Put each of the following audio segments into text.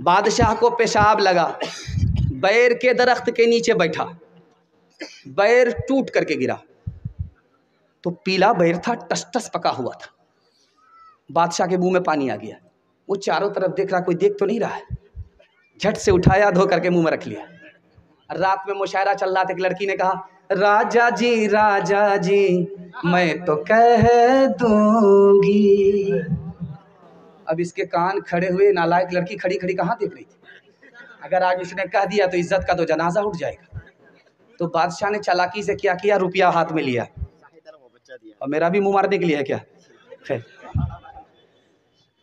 بادشاہ کو پیشاب لگا، بیر کے درخت کے نیچے بیٹھا، بیر ٹوٹ کر کے گرا، تو پیلا بیر تھا، ٹس ٹس پکا ہوا تھا۔ بادشاہ کے منہ میں پانی آ گیا، وہ چاروں طرف دیکھ رہا، کوئی دیکھ تو نہیں رہا ہے، جھٹ سے اٹھایا، دھو کر کے منہ میں رکھ لیا۔ رات میں مشاعرہ چل رہا تھا، ایک لڑکی نے کہا راجا جی میں تو کہہ دوں گی۔ اب اس کے کان کھڑے ہوئے، نالائق لڑکی کھڑی کھڑی کہاں دیکھ رہی تھی؟ اگر آج اس نے کہہ دیا تو عزت کا تو جنازہ اٹھ جائے گا۔ تو بادشاہ نے چالاکی سے کیا کیا، روپیہ ہاتھ میں لیا، اور میرا بھی منہ مارنے کے لیے ہے کیا؟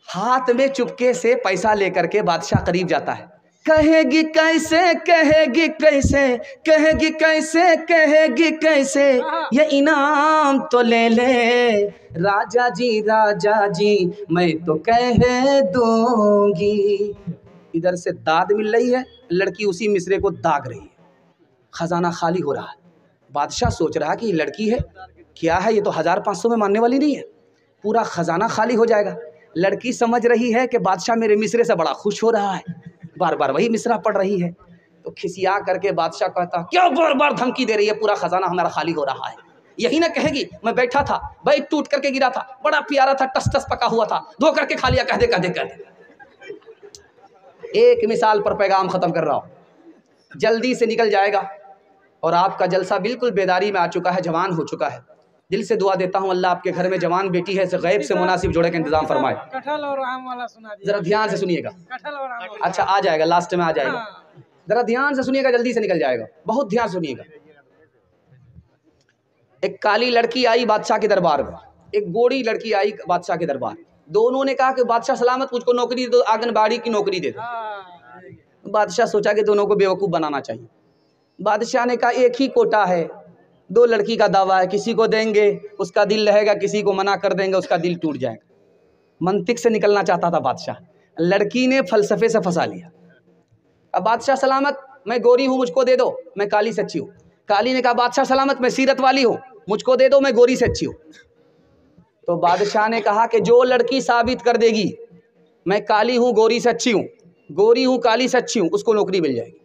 ہاتھ میں چپکے سے پیسہ لے کر کے بادشاہ قریب جاتا ہے، کہے گی کیسے، کہے گی کیسے، کہے گی کیسے، کہے گی کیسے، یہ انعام تو لے لے راجا جی میں تو کہہ دوں گی۔ ادھر سے داد مل رہی ہے، لڑکی اسی مصرے کو داغ رہی ہے، خزانہ خالی ہو رہا ہے۔ بادشاہ سوچ رہا کہ یہ لڑکی ہے کیا ہے، یہ تو 1500 میں ماننے والی نہیں ہے، پورا خزانہ خالی ہو جائے گا۔ لڑکی سمجھ رہی ہے کہ بادشاہ میرے مصرے سے بڑا خوش ہو رہا ہے، بار بار وہی مصرع پڑھ رہی ہے، تو کھسیا کر کے بادشاہ کہتا کیوں بار بار دھمکی دے رہی ہے، پورا خزانہ ہمارا خالی ہو رہا ہے، یہی نہ کہے گی میں بیٹھا تھا، بیت ٹوٹ کر کے گرا تھا، بڑا پیارا تھا، ٹس ٹس پکا ہوا تھا، دھو کر کے کھا لیا، کہہ دے۔ ایک مثال پر پیغام ختم کر رہا ہوں، جلدی سے نکل جائے گا، اور آپ کا جلسہ بالکل بیداری میں آ چکا ہے، جوان ہو چکا ہے۔ دل سے دعا دیتا ہوں اللہ آپ کے گھر میں جوان بیٹی ہے، غیب سے مناسب جوڑے کا انتظام فرمائے۔ کٹھل اور آم والا سنا دیجیے، ذرا دھیان سے سنیے گا، کٹھل اور آم والا۔ اچھا آ جائے گا، لاسٹ میں آ جائے گا، ذرا دھیان سے سنیے گا، جلدی سے نکل جائے گا، بہت دھیان سنیے گا۔ ایک کالی لڑکی آئی بادشاہ کے دربار میں، ایک گوری لڑکی آئی بادشاہ کے دربار، دونوں نے کہا کہ بادشاہ سلامت مجھ کو نوکری دے دو، آنگن باڑی کی نوکری دے دو۔ بادشاہ سوچا کہ دونوں کو بیوقوف بنانا چاہیے۔ بادشاہ نے کہا ایک ہی کوٹا ہے، 2 لڑکی کا دعویٰ ہے، کسی کو دیں گے اس کا دل رہے گا، کسی کو منع کر دیں گے اس کا دل ٹوٹ جائے گا۔ منطق سے نکلنا چاہتا تھا بادشاہ، لڑکی نے فلسفے سے پھنسا لیا۔ اب بادشاہ سلامت میں گوری ہوں، مجھ کو دے دو، میں کالی سے اچھی ہوں۔ کالی نے کہا بادشاہ سلامت میں سیرت والی ہوں، مجھ کو دے دو، میں گوری سے اچھی ہوں۔ تو بادشاہ نے کہا کہ جو لڑکی ثابت کر دے گی میں کالی ہوں گوری سے اچھی ہوں، گوری ہوں کالی سے اچھی ہوں، اس کو نوکری مل جائے گی۔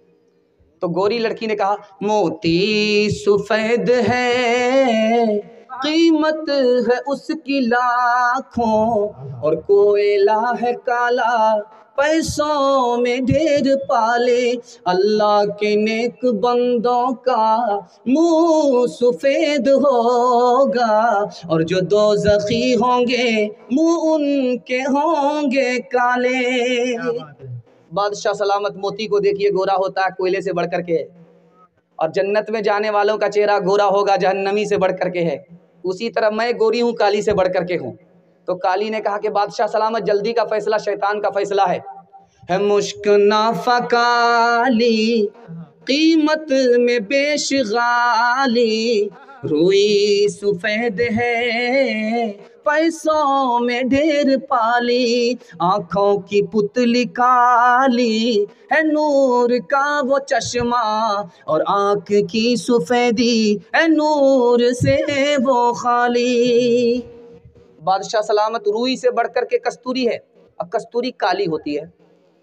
تو گوری لڑکی نے کہا موتی سفید ہے، قیمت ہے اس کی لاکھوں، اور کوئلہ ہے کالا، پیسوں میں ڈھیر پالے، اللہ کے نیک بندوں کا منہ سفید ہوگا، اور جو دوزخی ہوں گے منہ ان کے ہوں گے کالے۔ بادشاہ سلامت موتی کو دیکھیے گورا ہوتا ہے، کوئلے سے بڑھ کر کے ہے، اور جنت میں جانے والوں کا چہرہ گورا ہوگا، جہنمی سے بڑھ کر کے ہے۔ اسی طرح میں گوری ہوں کالی سے بڑھ کر کے ہوں۔ تو کالی نے کہا کہ بادشاہ سلامت جلدی کا فیصلہ شیطان کا فیصلہ ہے مشک نافہ کالی، قیمت میں بیش غالی، روئی سفید ہے، پیسوں میں ڈھیر پالی، آنکھوں کی پتلی کالی ہے، نور کا وہ چشمہ، اور آنکھ کی سفیدی ہے، نور سے وہ خالی۔ بادشاہ سلامت روئی سے بڑھ کر کے کستوری ہے، اب کستوری کالی ہوتی ہے،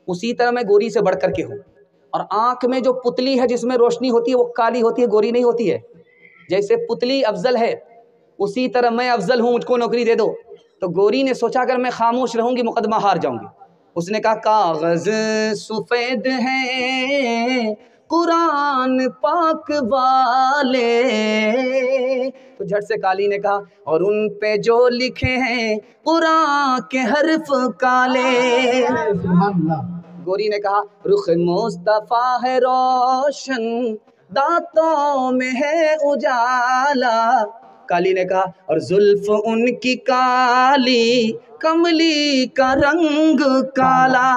اسی طرح میں گوری سے بڑھ کر کے ہوں، اور آنکھ میں جو پتلی ہے جس میں روشنی ہوتی ہے وہ کالی ہوتی ہے، گوری نہیں ہوتی ہے۔ جیسے پتلی افضل ہے اسی طرح میں افضل ہوں، مجھ کو نوکری دے دو۔ تو گوری نے سوچا اگر میں خاموش رہوں گی مقدمہ ہار جاؤں گی، اس نے کہا کاغذ سفید ہیں قرآن پاک والے، تو جھٹ سے کالی نے کہا اور ان پہ جو لکھے ہیں قرآن کے حرف کالے۔ گوری نے کہا رخ مصطفیٰ ہے روشن، دانتوں میں ہے اجالا، کالی نے کہا اور زلف ان کی کالی، کملی کا رنگ کالا۔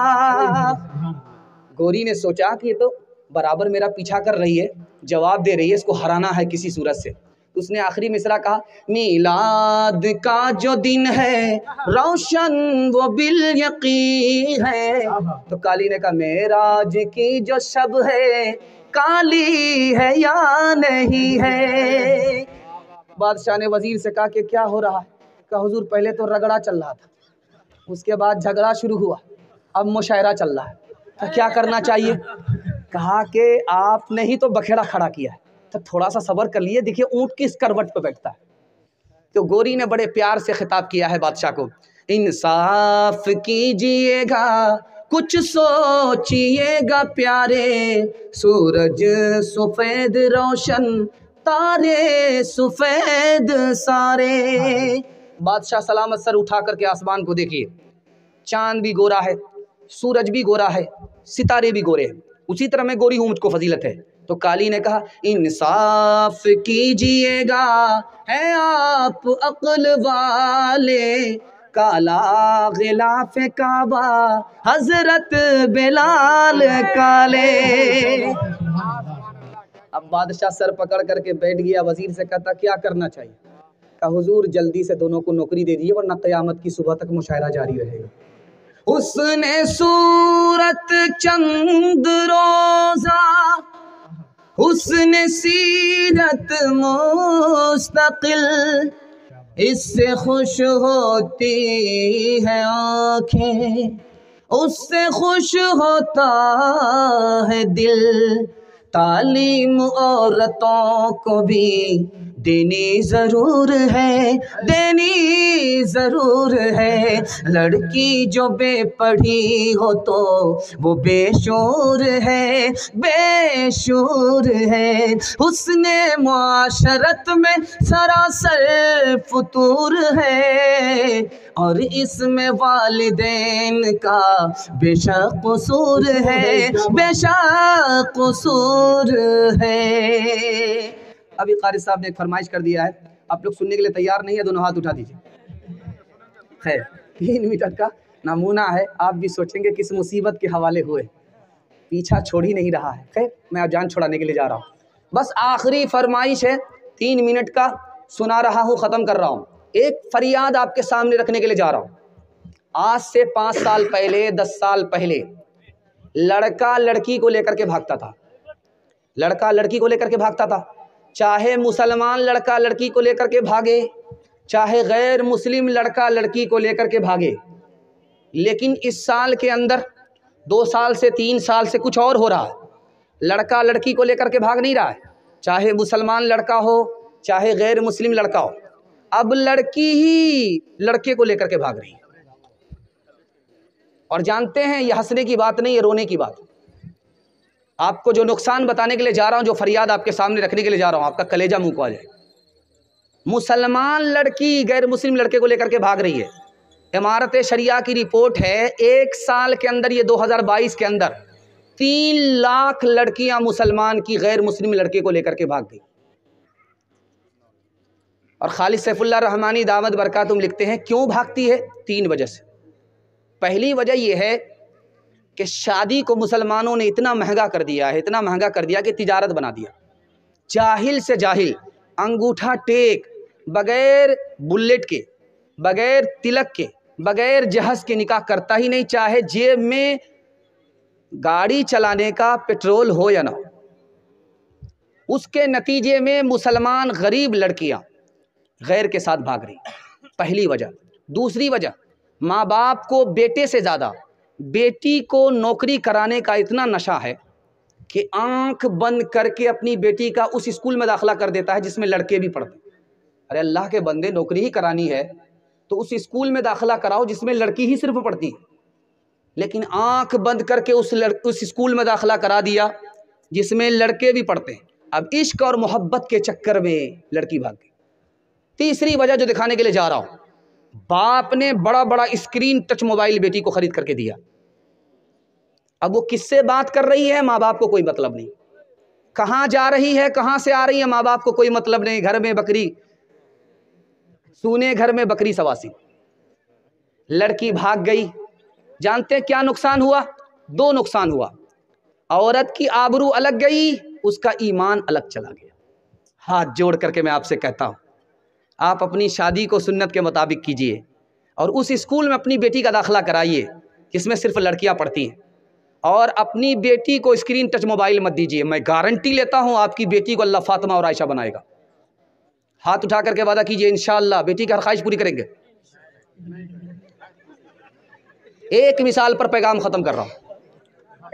گوری نے سوچا کہ یہ تو برابر میرا پیچھا کر رہی ہے، جواب دے رہی ہے، اس کو ہرانا ہے کسی صورت سے۔ اس نے آخری مصرع کہا میلاد کا جو دن ہے روشن وہ بالیقین ہے، تو کالی نے کہا معراج کی جو شب ہے کالی ہے یا نہیں ہے۔ بادشاہ نے وزیر سے کہا کہ کیا ہو رہا ہے؟ کہا حضور پہلے تو رگڑا چل رہا تھا، اس کے بعد جھگڑا شروع ہوا، اب مشاعرہ چل رہا ہے، تو کیا کرنا چاہیے؟ کہا کہ آپ نے ہی تو بکھیڑا کھڑا کیا ہے تو تھوڑا سا صبر کر لیے، دیکھیے اونٹ کس کروٹ پہ بیٹھتا ہے۔ تو گوری نے بڑے پیار سے خطاب کیا ہے بادشاہ کو، انصاف کیجئے گا کچھ سوچئے گا پیارے، سورج سفید روشن تارے سفید سارے۔ بادشاہ سلامت سر اٹھا کر کے آسمان کو دیکھیے، چاند بھی گورا ہے، سورج بھی گورا ہے، ستارے بھی گورے ہیں، اسی طرح میں گوری ہوں، مجھ کو فضیلت ہے۔ تو کالی نے کہا انصاف کیجئے گا، ہے آپ عقل والے، کالا غلاف کعبہ حضرت بلال کالے۔ اب بادشاہ سر پکڑ کر کے بیٹھ گیا، وزیر سے کہتا کیا کرنا چاہیے؟ کہا حضور جلدی سے دونوں کو نوکری دے دیجیے ورنہ قیامت کی صبح تک مشاہرہ جاری رہے گا۔ حسن صورت چند روزہ، حسن سیرت مستقل، اس سے خوش ہوتی ہے آنکھیں، اس سے خوش ہوتا ہے دل، تعلیم عورتوں کو بھی دینی ضرور ہے، دینی ضرور ہے، لڑکی جو بے پڑھی ہو تو وہ بے شعور ہے، بے شعور ہے، حسن معاشرت میں سراسر فطور ہے، اور اس میں والدین کا بے شک قصور ہے، بے شک قصور ہے۔ ابھی قاری صاحب نے ایک فرمائش کر دیا ہے، آپ لوگ سننے کے لیے تیار نہیں ہے؟ دونوں ہاتھ اٹھا دیجیے۔ خیر 3 منٹ کا نمونہ ہے، آپ بھی سوچیں گے کس مصیبت کے حوالے ہوئے، پیچھا چھوڑ ہی نہیں رہا ہے۔ خیر میں اب جان چھڑانے کے لیے جا رہا ہوں، بس آخری فرمائش ہے، 3 منٹ کا سنا رہا ہوں، ختم کر رہا ہوں۔ ایک فریاد آپ کے سامنے رکھنے کے لیے جا رہا ہوں۔ آج سے 5 سال پہلے، 10 سال پہلے لڑکا لڑکی کو لے کر کے بھاگتا تھا، لڑکا لڑکی کو لے کر کے بھاگتا تھا، چاہے مسلمان لڑکا لڑکی کو لے کر کے بھاگے، چاہے غیر مسلم لڑکا لڑکی کو لے کر کے بھاگے۔ لیکن اس سال کے اندر 2 سال سے 3 سال سے کچھ اور ہو رہا ہے، لڑکا لڑکی کو لے کر کے بھاگ نہیں رہا ہے، چاہے مسلمان لڑکا ہو چاہے غیر مسلم لڑکا ہو، اب لڑکی ہی لڑکے کو لے کر کے بھاگ رہی ہے۔ اور جانتے ہیں یہ ہنسنے کی بات نہیں، یہ رونے کی بات۔ آپ کو جو نقصان بتانے کے لیے جا رہا ہوں، جو فریاد آپ کے سامنے رکھنے کے لیے جا رہا ہوں، آپ کا کلیجہ منہ کو آ جائے۔ مسلمان لڑکی غیر مسلم لڑکے کو لے کر کے بھاگ رہی ہے۔ امارت شریعہ کی رپورٹ ہے 1 سال کے اندر، یہ 2022 کے اندر 3 لاکھ لڑکیاں مسلمان کی غیر مسلم لڑکے کو لے کر کے بھاگ گئی۔ اور خالد سیف اللہ رحمانی دامت برکاتہم لکھتے ہیں کیوں بھاگتی ہے؟ 3 وجہ سے۔ پہلی وجہ یہ ہے کہ شادی کو مسلمانوں نے اتنا مہنگا کر دیا ہے، اتنا مہنگا کر دیا کہ تجارت بنا دیا۔ جاہل سے جاہل انگوٹھا ٹیک، بغیر بلیٹ کے، بغیر تلک کے، بغیر جہیز کے نکاح کرتا ہی نہیں، چاہے جیب میں گاڑی چلانے کا پیٹرول ہو یا نہ ہو۔ اس کے نتیجے میں مسلمان غریب لڑکیاں غیر کے ساتھ بھاگ رہی، پہلی وجہ۔ دوسری وجہ، ماں باپ کو بیٹے سے زیادہ بیٹی کو نوکری کرانے کا اتنا نشہ ہے کہ آنکھ بند کر کے اپنی بیٹی کا اس اسکول میں داخلہ کر دیتا ہے جس میں لڑکے بھی پڑھتے ہیں۔ ارے اللہ کے بندے، نوکری ہی کرانی ہے تو اس اسکول میں داخلہ کراؤ جس میں لڑکی ہی صرف پڑھتی ہے، لیکن آنکھ بند کر کے اس اسکول میں داخلہ کرا دیا جس میں لڑکے بھی پڑھتے ہیں۔ اب عشق اور محبت کے چکر میں لڑکی بھاگ گئی۔ تیسری وجہ جو دکھانے کے لیے جا رہا ہوں، باپ نے بڑا بڑا اسکرین ٹچ موبائل بیٹی کو خرید کر کے دیا۔ اب وہ کس سے بات کر رہی ہے ماں باپ کو کوئی مطلب نہیں، کہاں جا رہی ہے کہاں سے آ رہی ہے ماں باپ کو کوئی مطلب نہیں، گھر میں بکری سونے، گھر میں بکری سواسی۔ لڑکی بھاگ گئی، جانتے کیا نقصان ہوا؟ 2 نقصان ہوا۔ عورت کی آبرو الگ گئی، اس کا ایمان الگ چلا گیا۔ ہاتھ جوڑ کر کے میں آپ سے کہتا ہوں، آپ اپنی شادی کو سنت کے مطابق کیجئے اور اس اسکول میں اپنی بیٹی کا داخلہ کرائیے جس میں صرف لڑکیاں پڑھتی ہیں، اور اپنی بیٹی کو اسکرین ٹچ موبائل مت دیجئے۔ میں گارنٹی لیتا ہوں آپ کی بیٹی کو اللہ فاطمہ اور عائشہ بنائے گا۔ ہاتھ اٹھا کر کے وعدہ کیجئے انشاءاللہ بیٹی کی ہر خواہش پوری کریں گے۔ ایک مثال پر پیغام ختم کر رہا ہوں،